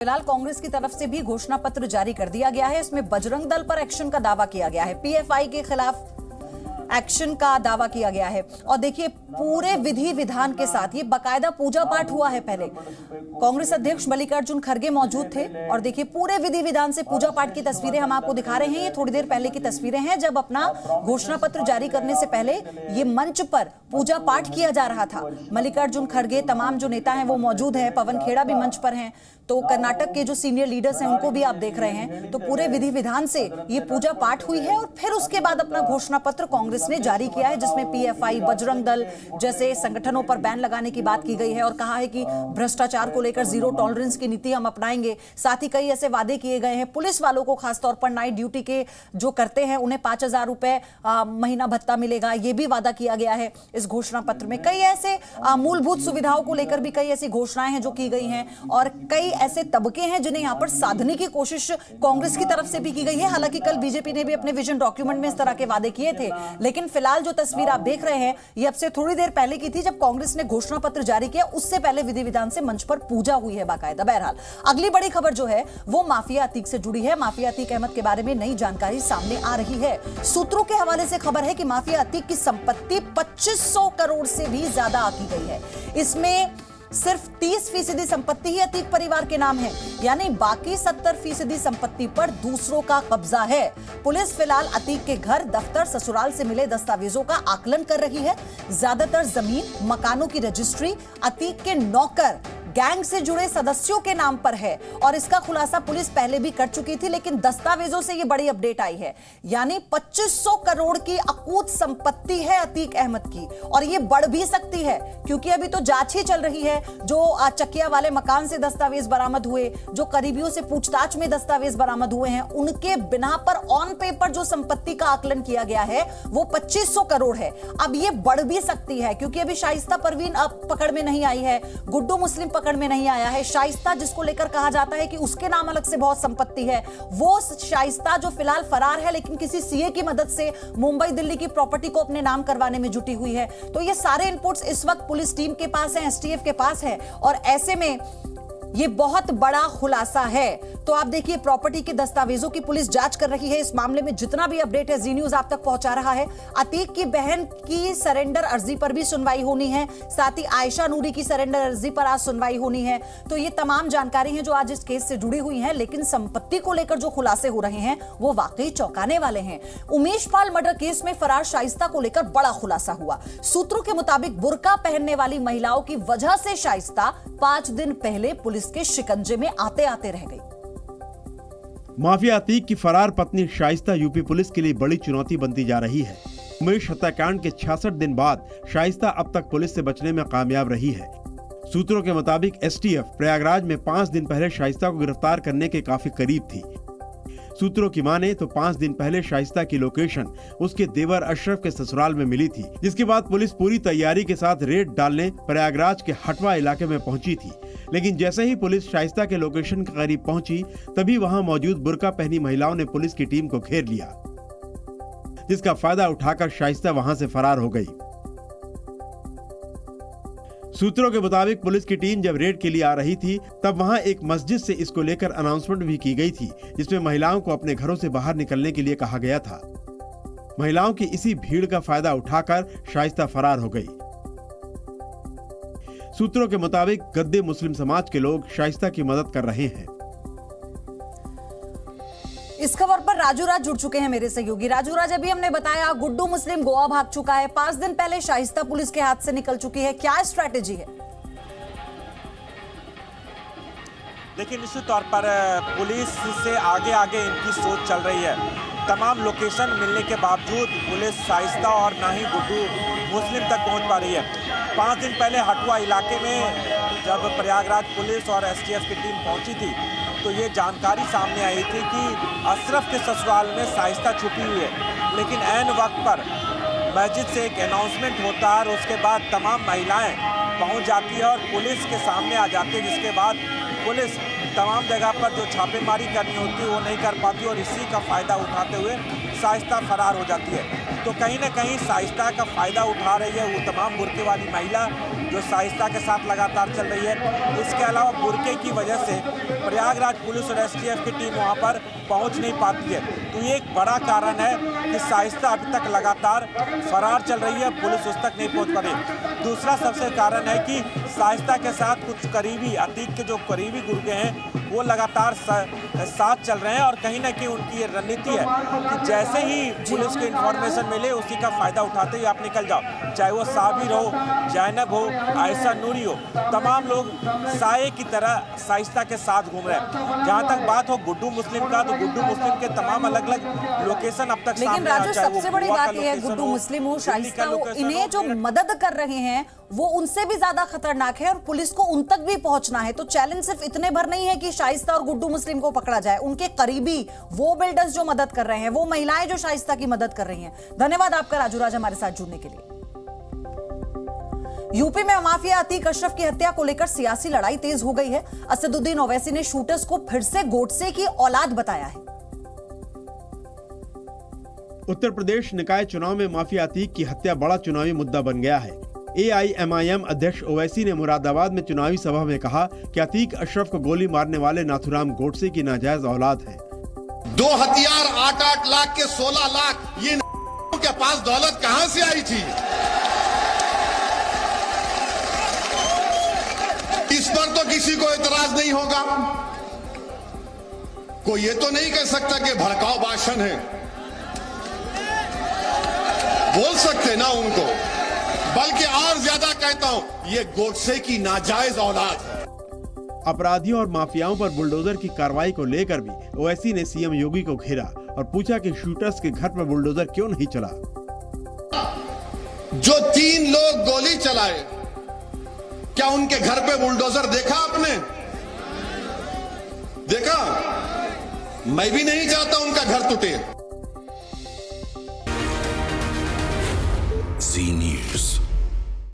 फिलहाल कांग्रेस की तरफ से भी घोषणा पत्र जारी कर दिया गया है। इसमें बजरंग दल पर एक्शन का दावा किया गया है, पीएफआई के खिलाफ एक्शन का दावा किया गया है। और देखिए पूरे विधि विधान के साथ ये बाकायदा पूजा पाठ हुआ है। पहले कांग्रेस अध्यक्ष मल्लिकार्जुन खड़गे मौजूद थे और देखिए पूरे विधि विधान से पूजा पाठ की तस्वीरें हम आपको दिखा रहे हैं। ये थोड़ी देर पहले की तस्वीरें हैं जब अपना घोषणा पत्र जारी करने से पहले ये मंच पर पूजा पाठ किया जा रहा था। मल्लिकार्जुन खड़गे, तमाम जो नेता हैं वो मौजूद हैं, पवन खेड़ा भी मंच पर हैं, तो कर्नाटक के जो सीनियर लीडर्स हैं उनको भी आप देख रहे हैं। तो पूरे विधि विधान से ये पूजा पाठ हुई है और फिर उसके बाद अपना घोषणा पत्र कांग्रेस ने जारी किया है, जिसमें पीएफआई, बजरंग दल जैसे संगठनों पर बैन लगाने की बात की गई है और कहा है कि भ्रष्टाचार को लेकर जीरो टॉलरेंस की नीति हम अपनाएंगे। साथ ही कई ऐसे वादे किए गए हैं। पुलिस वालों को खासतौर पर नाइट ड्यूटी के जो करते हैं उन्हें 5,000 रुपए महीना भत्ता मिलेगा, ये भी वादा किया गया है इस घोषणा पत्र में। कई ऐसे मूलभूत सुविधाओं को लेकर भी कई ऐसी घोषणाएं हैं जो की गई हैं और कई ऐसे तबके हैं जिन्हें यहां पर साधने की कोशिश कांग्रेस की तरफ से भी की गई है। हालांकि कल बीजेपी ने भी अपने विजन डॉक्यूमेंट में इस तरह के वादे किए थे, लेकिन फिलहाल जो तस्वीर आप देख रहे हैं ये अब से थोड़ी देर पहले की थी जब कांग्रेस ने घोषणा पत्र जारी किया। उससे पहले विधि विधान से मंच पर पूजा हुई है बाकायदा। बहरहाल अगली बड़ी खबर जो है वो माफिया अतीक से जुड़ी है। माफिया अतीक अहमद के बारे में नई जानकारी सामने आ रही है। सूत्रों के हवाले से खबर है कि माफिया अतीक की संपत्ति 2500 करोड़ से भी ज्यादा आकी गई है। इसमें सिर्फ 30% संपत्ति ही अतीक परिवार के नाम है, यानी बाकी 70% संपत्ति पर दूसरों का कब्जा है। पुलिस फिलहाल अतीक के घर, दफ्तर, ससुराल से मिले दस्तावेजों का आकलन कर रही है। ज्यादातर जमीन, मकानों की रजिस्ट्री अतीक के नौकर, गैंग से जुड़े सदस्यों के नाम पर है और इसका खुलासा पुलिस पहले भी कर चुकी थी, लेकिन दस्तावेजों से यह बड़ी अपडेट आई है। यानी 2500 करोड़ की अकूत संपत्ति है अतीक अहमद की और यह बढ़ भी सकती है क्योंकि अभी तो जांच ही चल रही है। जो चकिया वाले मकान से दस्तावेज बरामद हुए, जो करीबियों से पूछताछ में दस्तावेज बरामद हुए हैं, उनके बिना पर ऑन पेपर जो संपत्ति का आकलन किया गया है वो 2500 करोड़ है। अब यह बढ़ भी सकती है क्योंकि अभी शाइस्ता परवीन अब पकड़ में नहीं आई है, गुड्डू मुस्लिम पकड़ में नहीं आया है। शाइस्ता जिसको लेकर कहा जाता है कि उसके नाम अलग से बहुत संपत्ति है, वो शाइस्ता जो फिलहाल फरार है लेकिन किसी सीए की मदद से मुंबई दिल्ली की प्रॉपर्टी को अपने नाम करवाने में जुटी हुई है। तो ये सारे इनपुट्स इस वक्त पुलिस टीम के पास है, एसटीएफ के पास है और ऐसे में ये बहुत बड़ा खुलासा है। तो आप देखिए प्रॉपर्टी के दस्तावेजों की पुलिस जांच कर रही है। इस मामले में जितना भी अपडेट है जी न्यूज आप तक पहुंचा रहा है। अतीक की बहन की सरेंडर अर्जी पर भी सुनवाई होनी है, साथ ही आयशा नूरी की सरेंडर अर्जी पर आज सुनवाई होनी है। तो ये तमाम जानकारी है जो आज इस केस से जुड़ी हुई है, लेकिन संपत्ति को लेकर जो खुलासे हो रहे हैं वो वाकई चौंकाने वाले हैं। उमेश पाल मर्डर केस में फरार शाइस्ता को लेकर बड़ा खुलासा हुआ। सूत्रों के मुताबिक बुर्का पहनने वाली महिलाओं की वजह से शाइस्ता 5 दिन पहले पुलिस के शिकंजे में आते आते रह गई। माफिया अतीक की फरार पत्नी शाइस्ता यूपी पुलिस के लिए बड़ी चुनौती बनती जा रही है। उमेश हत्याकांड के 66 दिन बाद शाइस्ता अब तक पुलिस से बचने में कामयाब रही है। सूत्रों के मुताबिक एसटीएफ प्रयागराज में 5 दिन पहले शाइस्ता को गिरफ्तार करने के काफी करीब थी। सूत्रों की माने तो 5 दिन पहले शाइस्ता की लोकेशन उसके देवर अशरफ के ससुराल में मिली थी, जिसके बाद पुलिस पूरी तैयारी के साथ रेड डालने प्रयागराज के हटवा इलाके में पहुंची थी। लेकिन जैसे ही पुलिस शाइस्ता के लोकेशन के करीब पहुंची तभी वहां मौजूद बुर्का पहनी महिलाओं ने पुलिस की टीम को घेर लिया, जिसका फायदा उठाकर शाइस्ता वहां से फरार हो गई। सूत्रों के मुताबिक पुलिस की टीम जब रेड के लिए आ रही थी तब वहां एक मस्जिद से इसको लेकर अनाउंसमेंट भी की गई थी, जिसमें महिलाओं को अपने घरों से बाहर निकलने के लिए कहा गया था। महिलाओं की इसी भीड़ का फायदा उठाकर शाइस्ता फरार हो गई। सूत्रों के मुताबिक गद्दे मुस्लिम समाज के लोग शाइस्ता की मदद कर रहे हैं। इस खबर पर राजू राज जुड़ चुके हैं मेरे सहयोगी। राजू राज, अभी हमने बताया गुड्डू मुस्लिम गोवा भाग चुका है, 5 दिन पहले शाइस्ता पुलिस के हाथ से निकल चुकी है, क्या स्ट्रैटेजी है? देखिए निश्चित तौर पर पुलिस से आगे आगे इनकी सोच चल रही है। तमाम लोकेशन मिलने के बावजूद पुलिस शाइस्ता और ना ही गुड्डू मुस्लिम तक पहुंच पा रही है। 5 दिन पहले हटवा इलाके में जब प्रयागराज पुलिस और एसटीएफ की टीम पहुंची थी तो ये जानकारी सामने आई थी कि अशरफ के ससुराल में शाइस्ता छुपी हुई है, लेकिन ऐन वक्त पर मस्जिद से एक अनाउंसमेंट होता है और उसके बाद तमाम महिलाएं पहुंच जाती है और पुलिस के सामने आ जाती है, जिसके बाद पुलिस तमाम जगह पर जो छापेमारी करनी होती है वो नहीं कर पाती और इसी का फ़ायदा उठाते हुए शाइस्ता फरार हो जाती है। तो कहीं ना कहीं शाइस्ता का फ़ायदा उठा रही है वो तमाम बुर्के वाली महिला जो शाइस्ता के साथ लगातार चल रही है। इसके अलावा बुर्के की वजह से प्रयागराज पुलिस और एसटीएफ की टीम वहाँ पर पहुँच नहीं पाती है। तो ये एक बड़ा कारण है कि शाइस्ता अभी तक लगातार फरार चल रही है, पुलिस उस तक नहीं पहुँच पा रही। दूसरा सबसे कारण है कि शाइस्ता के साथ कुछ करीबी अतीक के जो करीबी गुर्गे हैं वो लगातार साथ चल रहे हैं और कहीं ना कहीं उनकी ये रणनीति है कि जैसे ही पुलिस को इन्फॉर्मेशन मिले उसी का फ़ायदा उठाते हुए आप निकल जाओ। चाहे वो साबिर हो, जैनब हो, आयशा नूरी हो, तमाम लोग साये की तरह शाइस्ता के साथ घूम रहे हैं। जहाँ तक बात हो गुड्डू मुस्लिम का, तो गुड्डू मुस्लिम के तमाम अलग अलग लोकेशन अब तक लेकिन राजू सबसे बड़ी बात यह है गुड्डू मुस्लिम हो, शाइस्ता हो, इन्हें जो मदद कर रहे हैं वो उनसे भी ज्यादा खतरनाक है और पुलिस को उन तक भी पहुंचना है। तो चैलेंज सिर्फ इतने भर नहीं है कि शाइस्ता और गुड्डू मुस्लिम को पकड़ा जाए, उनके करीबी वो बिल्डर्स जो मदद कर रहे हैं, वो महिलाएं जो शाइस्ता की मदद कर रही हैं। धन्यवाद आपका राजू राज हमारे साथ जुड़ने के लिए। यूपी में माफिया अतीक अशरफ की हत्या को लेकर सियासी लड़ाई तेज हो गई है। असदुद्दीन ओवैसी ने शूटर्स को फिर से गोडसे की औलाद बताया है। उत्तर प्रदेश निकाय चुनाव में माफिया अतीक की हत्या बड़ा चुनावी मुद्दा बन गया है। AIMIM अध्यक्ष ओवैसी ने मुरादाबाद में चुनावी सभा में कहा कि अतीक अशरफ को गोली मारने वाले नाथुराम गोडसे की नाजायज औलाद है। 2 हथियार 8-8 लाख के 16 लाख, ये के पास दौलत कहां से आई थी? इस पर तो किसी को एतराज नहीं होगा। कोई ये तो नहीं कह सकता कि भड़काऊ भाषण है, बोल सकते ना उनको, बल्कि और ज्यादा कहता हूं ये गोडसे की नाजायज औलाद है। अपराधियों और माफियाओं पर बुलडोजर की कार्रवाई को लेकर भी ओवैसी ने सीएम योगी को घेरा और पूछा कि शूटर्स के घर पर बुलडोजर क्यों नहीं चला। जो 3 लोग गोली चलाए, क्या उनके घर पे बुलडोजर देखा आपने? देखा? मैं भी नहीं चाहता उनका घर टूटे। Zee News.